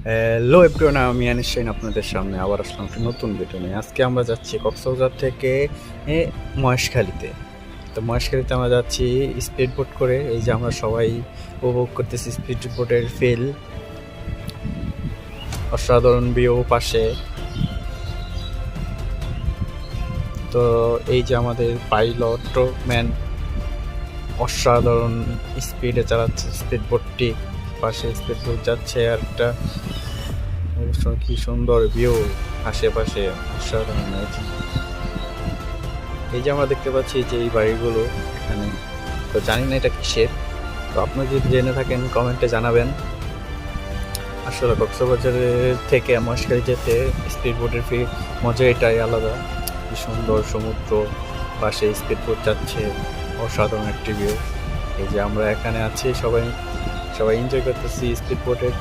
Hello everyone, আমি আনিস শাহিন আপনাদের সামনে আবার আসলাম একটি নতুন ভিডিও নিয়ে। আজকে আমরা যাচ্ছি কক্সবাজার থেকে মহেশখালীতে। তো মহেশখালীতে আমরা যাচ্ছি স্পিড বোট করে। এই যে আমরা সবাই উপভোগ করতেছি স্পিড বোটের ফিল, অসাধারণ ভিউ পাশে। তো এই যে আমাদের পাইলট ম্যান অসাধারণ স্পিডে চালাচ্ছে স্পিড বোটটি, পাশে স্পিড বোট যাচ্ছে আর একটা কি সুন্দর ভিউ আশেপাশে, অসাধারণ। এই যে আমরা দেখতে পাচ্ছি যে এই বাড়িগুলো এখানে, তো জানি না এটা কিসের। তো আপনারা যদি জেনে থাকেন কমেন্টে জানাবেন। আসলে কক্সবাজারের থেকে মহেশখালী যেতে স্পিড বোটের মজা এটাই আলাদা। কি সুন্দর সমুদ্র, পাশে স্পিড বোট যাচ্ছে, অসাধারণ একটি ভিউ। এই যে আমরা এখানে আছি, সবাই সবাই এনজয় করতেছি স্পিড বোটের